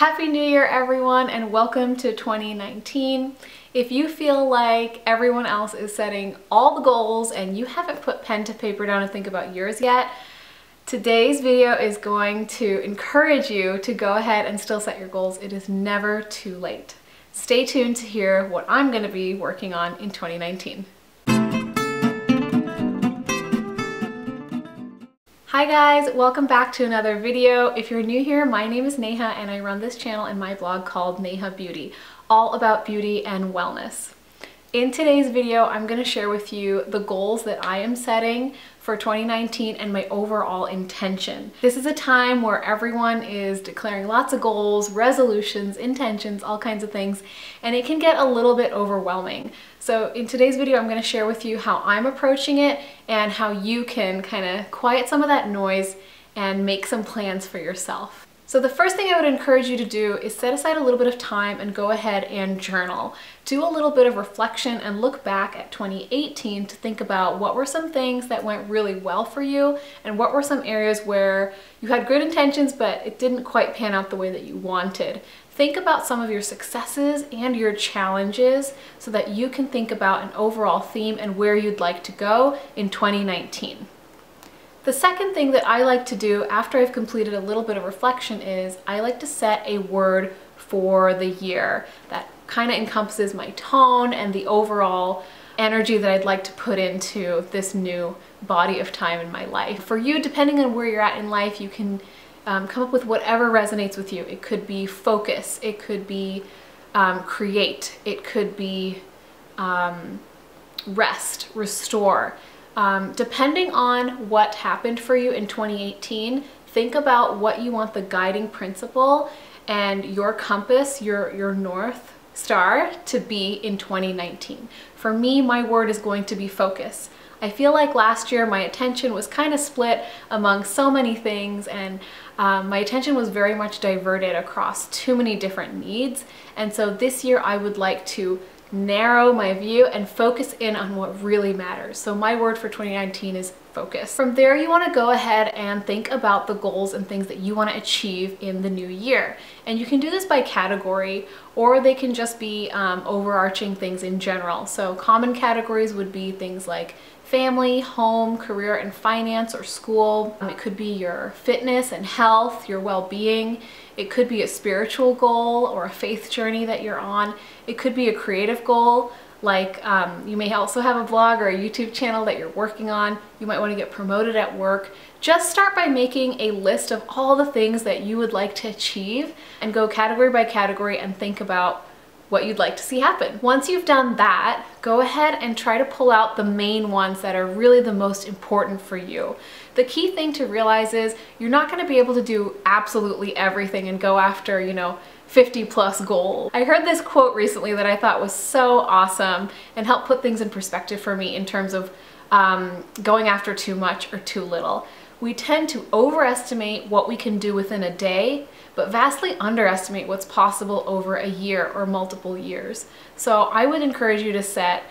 Happy New Year, everyone, and welcome to 2019. If you feel like everyone else is setting all the goals and you haven't put pen to paper down and think about yours yet, today's video is going to encourage you to go ahead and still set your goals. It is never too late. Stay tuned to hear what I'm going to be working on in 2019. Hi guys, welcome back to another video. If you're new here, my name is Neha and I run this channel and my blog called Neha Beauty, all about beauty and wellness. In today's video, I'm going to share with you the goals that I am setting for 2019 and my overall intention. This is a time where everyone is declaring lots of goals, resolutions, intentions, all kinds of things, and it can get a little bit overwhelming. So in today's video, I'm going to share with you how I'm approaching it and how you can kind of quiet some of that noise and make some plans for yourself. So the first thing I would encourage you to do is set aside a little bit of time and go ahead and journal. Do a little bit of reflection and look back at 2018 to think about what were some things that went really well for you and what were some areas where you had good intentions but it didn't quite pan out the way that you wanted. Think about some of your successes and your challenges so that you can think about an overall theme and where you'd like to go in 2019. The second thing that I like to do after I've completed a little bit of reflection is I like to set a word for the year that kind of encompasses my tone and the overall energy that I'd like to put into this new body of time in my life. For you, depending on where you're at in life, you can come up with whatever resonates with you. It could be focus, it could be create, it could be rest, restore. Depending on what happened for you in 2018, think about what you want the guiding principle and your compass, your North Star to be in 2019. For me, my word is going to be focus. I feel like last year my attention was kind of split among so many things and my attention was very much diverted across too many different needs. And so this year I would like to narrow my view and focus in on what really matters. So my word for 2019 is focus. From there, you want to go ahead and think about the goals and things that you want to achieve in the new year. And you can do this by category, or they can just be overarching things in general. So common categories would be things like family, home, career and finance, or school. It could be your fitness and health, your well-being. It could be a spiritual goal or a faith journey that you're on. It could be a creative goal, like you may also have a blog or a YouTube channel that you're working on. You might want to get promoted at work. Just start by making a list of all the things that you would like to achieve and go category by category and think about what you'd like to see happen. Once you've done that, go ahead and try to pull out the main ones that are really the most important for you. The key thing to realize is you're not going to be able to do absolutely everything and go after, 50 plus goals. I heard this quote recently that I thought was so awesome and helped put things in perspective for me in terms of going after too much or too little. We tend to overestimate what we can do within a day, but vastly underestimate what's possible over a year or multiple years. So I would encourage you to set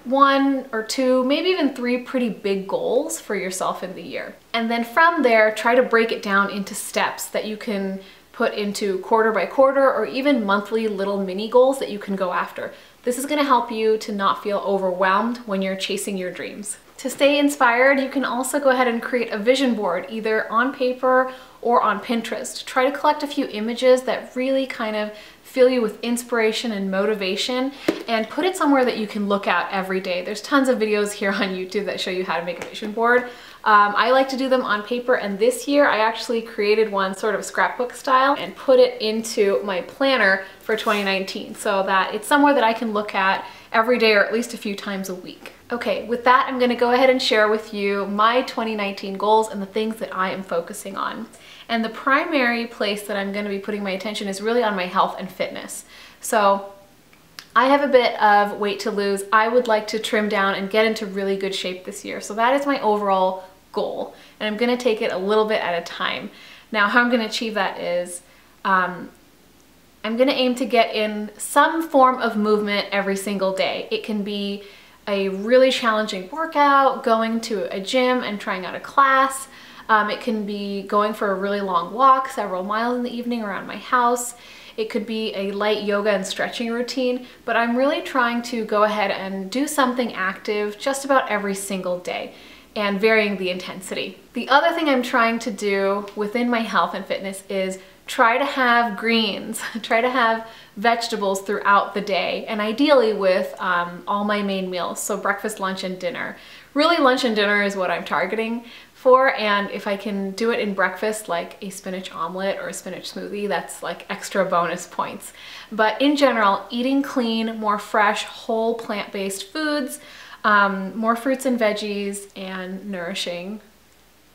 1 or 2, maybe even 3 pretty big goals for yourself in the year. And then from there, try to break it down into steps that you can put into quarter by quarter or even monthly little mini goals that you can go after. This is going to help you to not feel overwhelmed when you're chasing your dreams. To stay inspired, you can also go ahead and create a vision board, either on paper or on Pinterest. Try to collect a few images that really kind of fill you with inspiration and motivation and put it somewhere that you can look at every day. There's tons of videos here on YouTube that show you how to make a vision board. I like to do them on paper, and this year I actually created one sort of scrapbook style and put it into my planner for 2019 so that it's somewhere that I can look at every day or at least a few times a week. Okay, with that, I'm going to go ahead and share with you my 2019 goals and the things that I am focusing on. And the primary place that I'm going to be putting my attention is really on my health and fitness. So I have a bit of weight to lose. I would like to trim down and get into really good shape this year. So that is my overall goal. And I'm going to take it a little bit at a time. Now, how I'm going to achieve that is I'm going to aim to get in some form of movement every single day. It can be a really challenging workout, going to a gym and trying out a class. It can be going for a really long walk, several miles in the evening around my house. It could be a light yoga and stretching routine, but I'm really trying to go ahead and do something active just about every single day and varying the intensity. The other thing I'm trying to do within my health and fitness is try to have greens, try to have vegetables throughout the day, and ideally with all my main meals, so breakfast, lunch, and dinner. Really, lunch and dinner is what I'm targeting for, and if I can do it in breakfast, like a spinach omelet or a spinach smoothie, that's like extra bonus points. But in general, eating clean, more fresh, whole plant-based foods, more fruits and veggies, and nourishing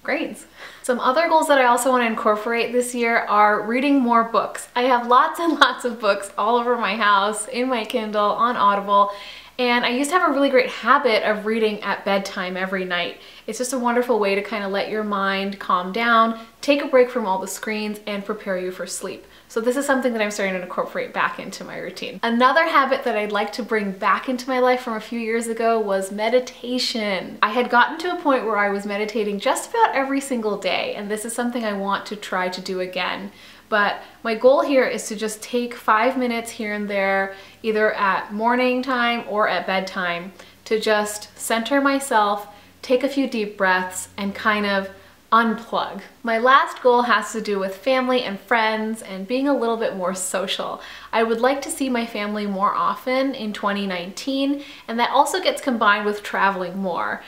grains. Some other goals that I also want to incorporate this year are reading more books. I have lots and lots of books all over my house, in my Kindle, on Audible, and I used to have a really great habit of reading at bedtime every night. It's just a wonderful way to kind of let your mind calm down, take a break from all the screens, and prepare you for sleep. So this is something that I'm starting to incorporate back into my routine. Another habit that I'd like to bring back into my life from a few years ago was meditation. I had gotten to a point where I was meditating just about every single day, and this is something I want to try to do again. But my goal here is to just take 5 minutes here and there, either at morning time or at bedtime, to just center myself, take a few deep breaths, and kind of unplug. My last goal has to do with family and friends and being a little bit more social. I would like to see my family more often in 2019, and that also gets combined with traveling more.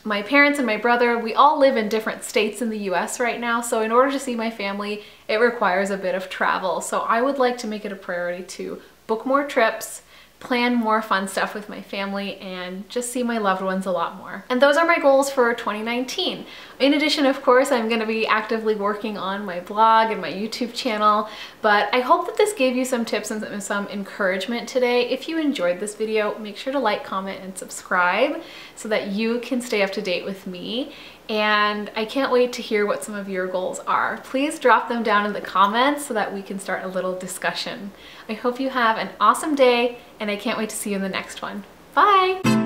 My parents and my brother, we all live in different states in the US right now, so in order to see my family, it requires a bit of travel. So I would like to make it a priority to book more trips, plan more fun stuff with my family, and just see my loved ones a lot more. And those are my goals for 2019. In addition, of course, I'm going to be actively working on my blog and my YouTube channel, but I hope that this gave you some tips and some encouragement today. If you enjoyed this video, make sure to like, comment, and subscribe so that you can stay up to date with me. And I can't wait to hear what some of your goals are. Please drop them down in the comments so that we can start a little discussion. I hope you have an awesome day, and I can't wait to see you in the next one. Bye!